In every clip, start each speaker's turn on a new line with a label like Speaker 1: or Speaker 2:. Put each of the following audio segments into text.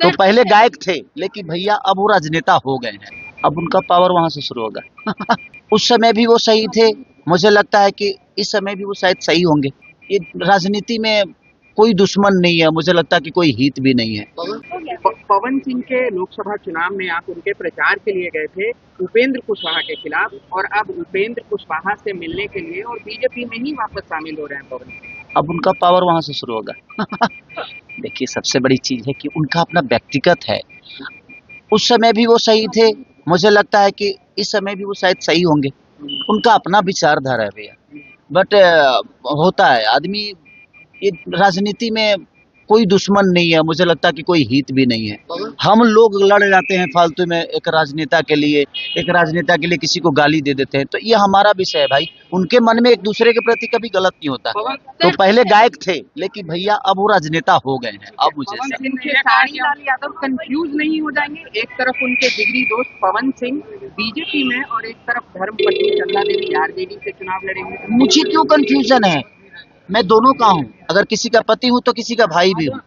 Speaker 1: तो पहले गायक थे, लेकिन भैया अब वो राजनेता हो गए हैं। अब उनका पावर वहां से शुरू होगा। उस समय भी वो सही थे, मुझे लगता है कि इस समय भी वो शायद सही होंगे। ये राजनीति में कोई दुश्मन नहीं है, मुझे लगता है कि कोई हित भी नहीं है।
Speaker 2: पवन सिंह के लोकसभा चुनाव में आप उनके प्रचार के लिए गए थे उपेंद्र कुशवाहा के खिलाफ, और अब उपेंद्र कुशवाहा से मिलने के लिए और बीजेपी में ही वापस शामिल हो रहे हैं पवन सिंह।
Speaker 1: अब उनका पावर वहां से शुरू होगा। देखिए, सबसे बड़ी चीज है कि उनका अपना व्यक्तिगत है। उस समय भी वो सही थे, मुझे लगता है कि इस समय भी वो शायद सही होंगे। उनका अपना विचारधारा है भैया। बट होता है आदमी, ये राजनीति में कोई दुश्मन नहीं है, मुझे लगता है कि कोई हित भी नहीं है। हम लोग लड़ जाते हैं फालतू में एक राजनेता के लिए किसी को गाली दे देते हैं, तो ये हमारा विषय है भाई। उनके मन में एक दूसरे के प्रति कभी गलत नहीं होता। तो पहले गायक थे, लेकिन भैया अब वो राजनेता हो गए हैं। अब मुझे
Speaker 2: खेसारी यादव कंफ्यूज नहीं हो जाएंगे? एक तरफ उनके जिगरी दोस्त पवन सिंह बीजेपी में और एक तरफ धर्मपत्नी चंदा देवी आरजेडी से चुनाव लड़ेंगे।
Speaker 1: मुझे क्यों कंफ्यूजन है? मैं दोनों का हूँ, अगर किसी का पति हूँ तो किसी का भाई भी हूँ।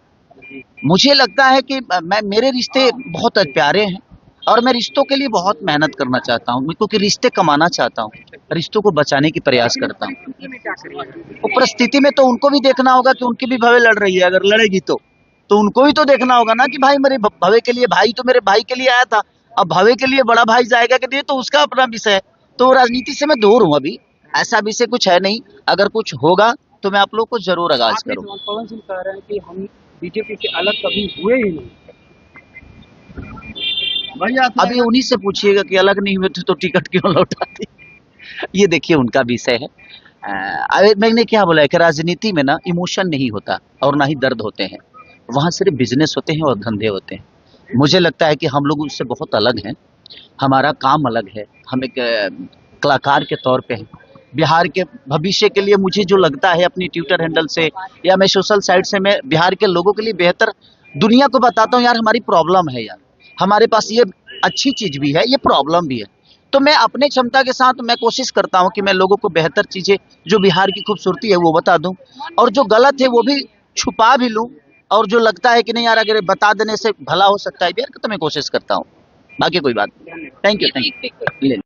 Speaker 1: मुझे लगता है कि मेरे रिश्ते बहुत प्यारे हैं और मैं रिश्तों के लिए बहुत मेहनत करना चाहता हूँ, क्योंकि रिश्ते कमाना चाहता हूँ, रिश्तों को बचाने की प्रयास करता हूँ। वो परिस्थिति में तो उनको भी देखना होगा कि उनकी भी भवे लड़ रही है। अगर लड़ेगी तो उनको भी तो देखना होगा ना कि भाई मेरे भवे के लिए, भाई तो मेरे भाई के लिए आया था, अब भवे के लिए बड़ा भाई जाएगा कि नहीं, तो उसका अपना विषय है। तो राजनीति से मैं दूर हूँ अभी, ऐसा विषय कुछ है नहीं। अगर कुछ होगा तो मैं आप लोग को जरूर आगाज करूँ।
Speaker 2: पवन सिंह कह रहे हैं कि हम बीजेपी से अलग कभी हुए ही नहीं।
Speaker 1: भैया अभी उन्हीं से पूछिएगा कि अलग नहीं हुए थे तो टिकट क्यों लौटाते। ये देखिए उनका विषय है। मैंने क्या बोला है कि राजनीति में ना इमोशन नहीं होता और ना ही दर्द होते हैं, वहाँ सिर्फ बिजनेस होते हैं और धंधे होते हैं। मुझे लगता है कि हम लोग उससे बहुत अलग हैं, हमारा काम अलग है। हम एक कलाकार के तौर पे हैं। बिहार के भविष्य के लिए मुझे जो लगता है अपनी ट्विटर हैंडल से या मैं सोशल साइट से, मैं बिहार के लोगों के लिए बेहतर दुनिया को बताता हूँ यार हमारी प्रॉब्लम है, यार हमारे पास ये अच्छी चीज भी है, ये प्रॉब्लम भी है। तो मैं अपने क्षमता के साथ मैं कोशिश करता हूँ कि मैं लोगों को बेहतर चीजें, जो बिहार की खूबसूरती है वो बता दूं, और जो गलत है वो भी छुपा भी लूं, और जो लगता है कि नहीं यार अगर बता देने से भला हो सकता है बिहार, तो मैं कोशिश करता हूँ। बाकी कोई बात नहीं। Thank you. ले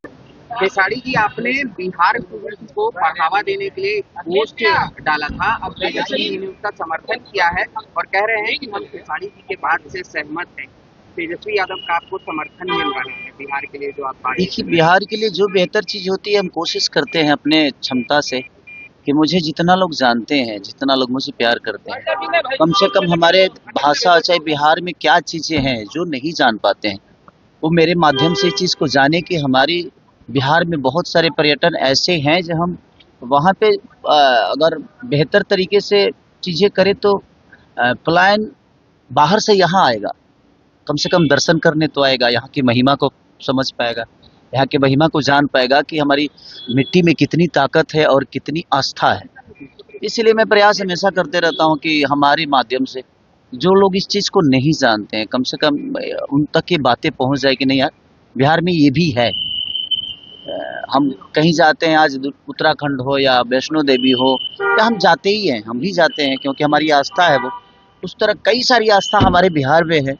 Speaker 2: खेसारी जी, आपने बिहार को बढ़ावा देने के लिए पोस्ट डाला था, अब तेजस्वी जी ने उसका समर्थन किया है और कह रहे हैं कि हम खेसारी जी के बात से सहमत हैं। तेजस्वी यादव का आपको समर्थन मिल रहा है बिहार के लिए जो आप बात।
Speaker 1: देखिए, बिहार के लिए जो बेहतर चीज होती है हम कोशिश करते हैं अपने क्षमता से, कि मुझे जितना लोग जानते हैं, जितना लोग मुझे प्यार करते हैं, कम से कम हमारे भाषा चाहे बिहार में क्या चीजें हैं जो नहीं जान पाते हैं, वो मेरे माध्यम से इस चीज को जाने कि हमारी बिहार में बहुत सारे पर्यटन ऐसे हैं जो हम वहाँ पे अगर बेहतर तरीके से चीजें करें तो पलायन बाहर से यहाँ आएगा, कम से कम दर्शन करने तो आएगा, यहाँ की महिमा को समझ पाएगा, यहाँ की महिमा को जान पाएगा कि हमारी मिट्टी में कितनी ताकत है और कितनी आस्था है। इसलिए मैं प्रयास हमेशा करते रहता हूँ कि हमारे माध्यम से जो लोग इस चीज़ को नहीं जानते हैं, कम से कम उन तक ये बातें पहुँच जाए कि नहीं यार बिहार में ये भी है। हम कहीं जाते हैं, आज उत्तराखंड हो या वैष्णो देवी हो, या हम जाते ही हैं, हम भी जाते हैं क्योंकि हमारी आस्था है वो। उस तरह कई सारी आस्था हमारे बिहार में है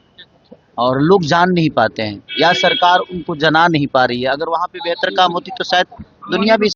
Speaker 1: और लोग जान नहीं पाते हैं या सरकार उनको जना नहीं पा रही है। अगर वहाँ पे बेहतर काम होती तो शायद दुनिया भी